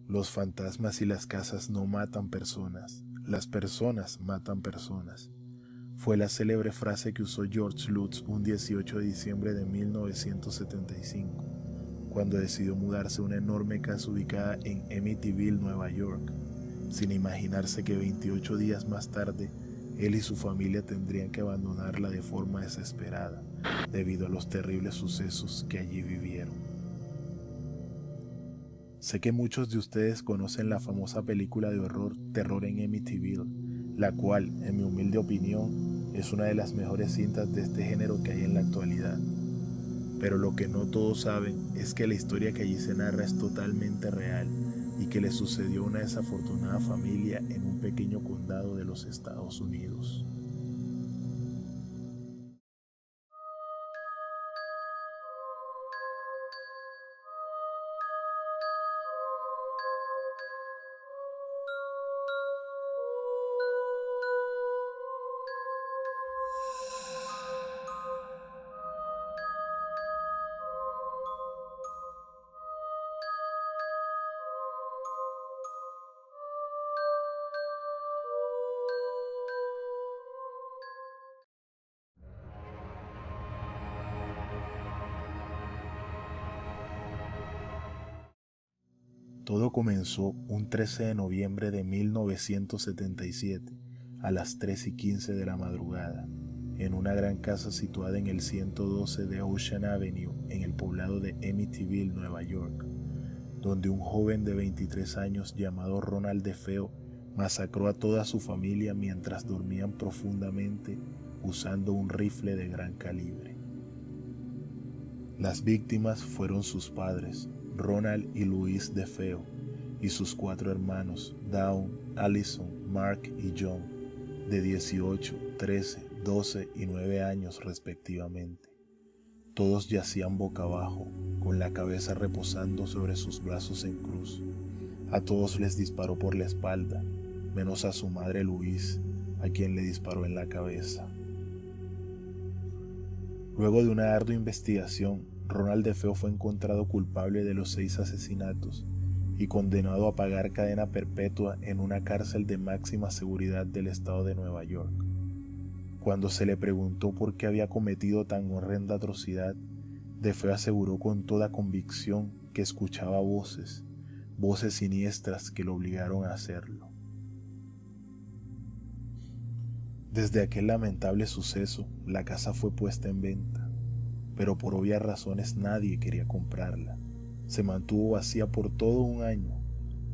Los fantasmas y las casas no matan personas, las personas matan personas. Fue la célebre frase que usó George Lutz un 18 de diciembre de 1975, cuando decidió mudarse a una enorme casa ubicada en Amityville, Nueva York, sin imaginarse que 28 días más tarde, él y su familia tendrían que abandonarla de forma desesperada, debido a los terribles sucesos que allí vivieron. Sé que muchos de ustedes conocen la famosa película de horror Terror en Amityville, la cual, en mi humilde opinión, es una de las mejores cintas de este género que hay en la actualidad. Pero lo que no todos saben es que la historia que allí se narra es totalmente real y que le sucedió a una desafortunada familia en un pequeño condado de los Estados Unidos. Todo comenzó un 13 de noviembre de 1977 a las 3:15 de la madrugada, en una gran casa situada en el 112 de Ocean Avenue en el poblado de Amityville, Nueva York, donde un joven de 23 años llamado Ronald DeFeo masacró a toda su familia mientras dormían profundamente usando un rifle de gran calibre. Las víctimas fueron sus padres, Ronald y Louise DeFeo, y sus 4 hermanos, Dawn, Allison, Mark y John, de 18, 13, 12 y 9 años respectivamente. Todos yacían boca abajo, con la cabeza reposando sobre sus brazos en cruz. A todos les disparó por la espalda, menos a su madre Louise, a quien le disparó en la cabeza. Luego de una ardua investigación, Ronald DeFeo fue encontrado culpable de los 6 asesinatos y condenado a pagar cadena perpetua en una cárcel de máxima seguridad del estado de Nueva York. Cuando se le preguntó por qué había cometido tan horrenda atrocidad, DeFeo aseguró con toda convicción que escuchaba voces siniestras que lo obligaron a hacerlo. Desde aquel lamentable suceso, la casa fue puesta en venta, pero por obvias razones nadie quería comprarla. Se mantuvo vacía por todo un año,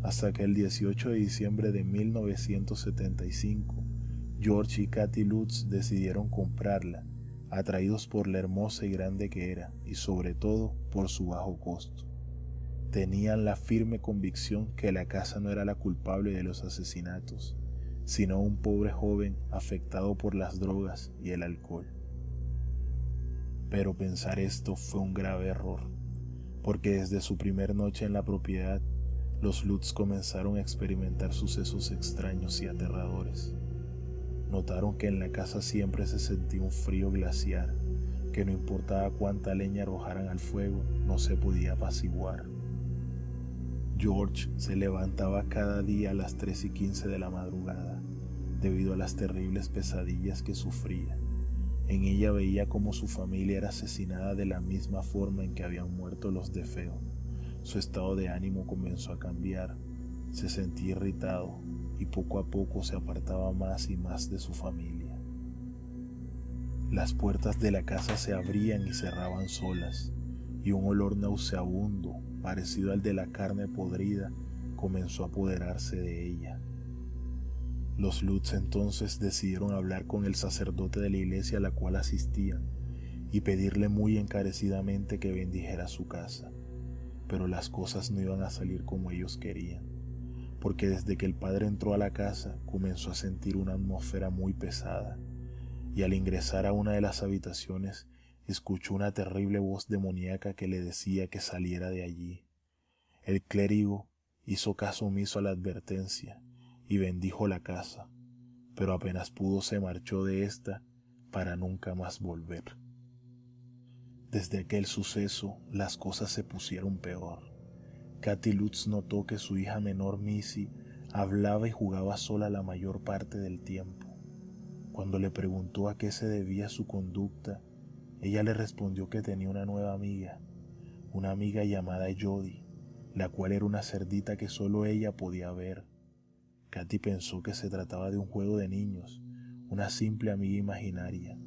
hasta que el 18 de diciembre de 1975, George y Kathy Lutz decidieron comprarla, atraídos por la hermosa y grande que era, y sobre todo por su bajo costo. Tenían la firme convicción que la casa no era la culpable de los asesinatos, sino un pobre joven afectado por las drogas y el alcohol. Pero pensar esto fue un grave error, porque desde su primer noche en la propiedad, los Lutz comenzaron a experimentar sucesos extraños y aterradores. Notaron que en la casa siempre se sentía un frío glaciar, que no importaba cuánta leña arrojaran al fuego, no se podía apaciguar. George se levantaba cada día a las 3:15 de la madrugada, debido a las terribles pesadillas que sufría. En ella veía cómo su familia era asesinada de la misma forma en que habían muerto los DeFeo. Su estado de ánimo comenzó a cambiar, se sentía irritado y poco a poco se apartaba más y más de su familia. Las puertas de la casa se abrían y cerraban solas, y un olor nauseabundo, parecido al de la carne podrida, comenzó a apoderarse de ella. Los Lutz entonces decidieron hablar con el sacerdote de la iglesia a la cual asistían y pedirle muy encarecidamente que bendijera su casa. Pero las cosas no iban a salir como ellos querían, porque desde que el padre entró a la casa comenzó a sentir una atmósfera muy pesada, y al ingresar a una de las habitaciones escuchó una terrible voz demoníaca que le decía que saliera de allí. El clérigo hizo caso omiso a la advertencia y bendijo la casa, pero apenas pudo se marchó de esta para nunca más volver. Desde aquel suceso las cosas se pusieron peor. Katy Lutz notó que su hija menor Missy hablaba y jugaba sola la mayor parte del tiempo. Cuando le preguntó a qué se debía su conducta, ella le respondió que tenía una nueva amiga, una amiga llamada Jodie, la cual era una cerdita que solo ella podía ver. Katy pensó que se trataba de un juego de niños, una simple amiga imaginaria,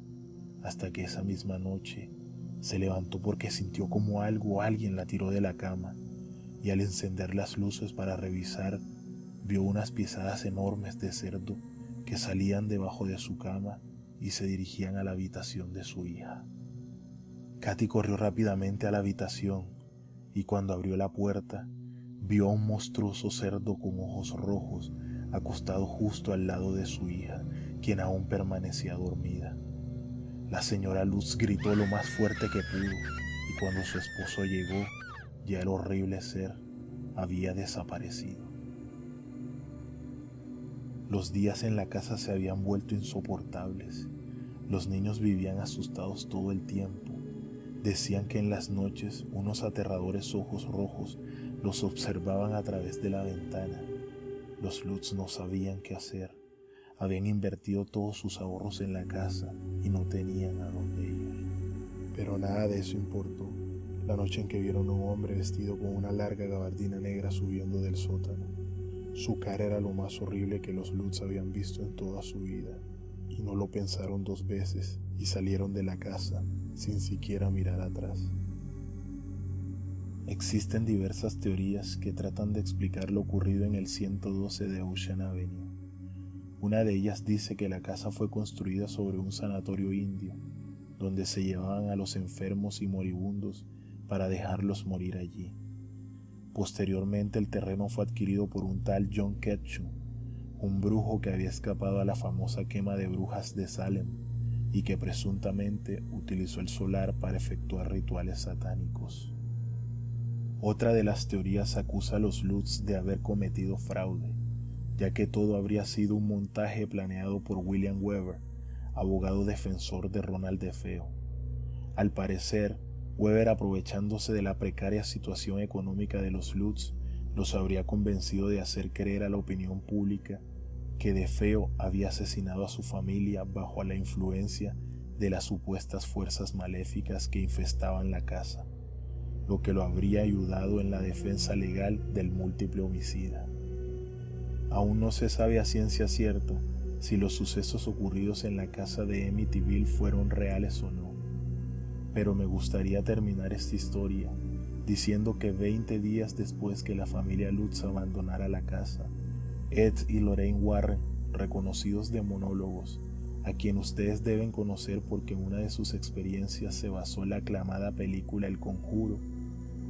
hasta que esa misma noche se levantó porque sintió como algo o alguien la tiró de la cama, y al encender las luces para revisar, vio unas pisadas enormes de cerdo que salían debajo de su cama y se dirigían a la habitación de su hija. Katy corrió rápidamente a la habitación y cuando abrió la puerta, vio a un monstruoso cerdo con ojos rojos acostado justo al lado de su hija, quien aún permanecía dormida. La señora Lutz gritó lo más fuerte que pudo y cuando su esposo llegó, ya el horrible ser había desaparecido. Los días en la casa se habían vuelto insoportables. Los niños vivían asustados todo el tiempo. Decían que en las noches unos aterradores ojos rojos los observaban a través de la ventana. Los Lutz no sabían qué hacer. Habían invertido todos sus ahorros en la casa y no tenían a dónde ir. Pero nada de eso importó. La noche en que vieron a un hombre vestido con una larga gabardina negra subiendo del sótano. Su cara era lo más horrible que los Lutz habían visto en toda su vida, y no lo pensaron dos veces y salieron de la casa sin siquiera mirar atrás. Existen diversas teorías que tratan de explicar lo ocurrido en el 112 de Ocean Avenue. Una de ellas dice que la casa fue construida sobre un sanatorio indio, donde se llevaban a los enfermos y moribundos para dejarlos morir allí. Posteriormente el terreno fue adquirido por un tal John Ketchum, un brujo que había escapado a la famosa quema de brujas de Salem y que presuntamente utilizó el solar para efectuar rituales satánicos. Otra de las teorías acusa a los Lutz de haber cometido fraude, ya que todo habría sido un montaje planeado por William Weber, abogado defensor de Ronald DeFeo. Al parecer, Weber, aprovechándose de la precaria situación económica de los Lutz, los habría convencido de hacer creer a la opinión pública que DeFeo había asesinado a su familia bajo la influencia de las supuestas fuerzas maléficas que infestaban la casa, lo que lo habría ayudado en la defensa legal del múltiple homicida. Aún no se sabe a ciencia cierta si los sucesos ocurridos en la casa de Amityville fueron reales o no. Pero me gustaría terminar esta historia diciendo que 20 días después que la familia Lutz abandonara la casa, Ed y Lorraine Warren, reconocidos demonólogos, a quien ustedes deben conocer porque en una de sus experiencias se basó en la aclamada película El Conjuro,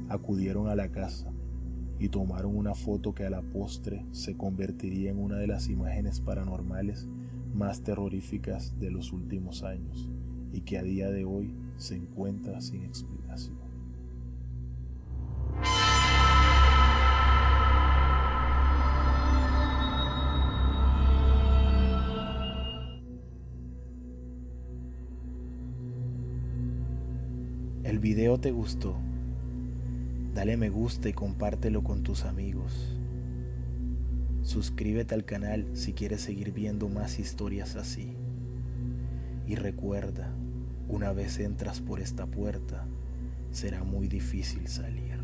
acudieron a la casa y tomaron una foto que a la postre se convertiría en una de las imágenes paranormales más terroríficas de los últimos años y que a día de hoy se encuentra sin explicación. ¿El video te gustó? Dale me gusta y compártelo con tus amigos. Suscríbete al canal si quieres seguir viendo más historias así. Y recuerda, una vez entras por esta puerta, será muy difícil salir.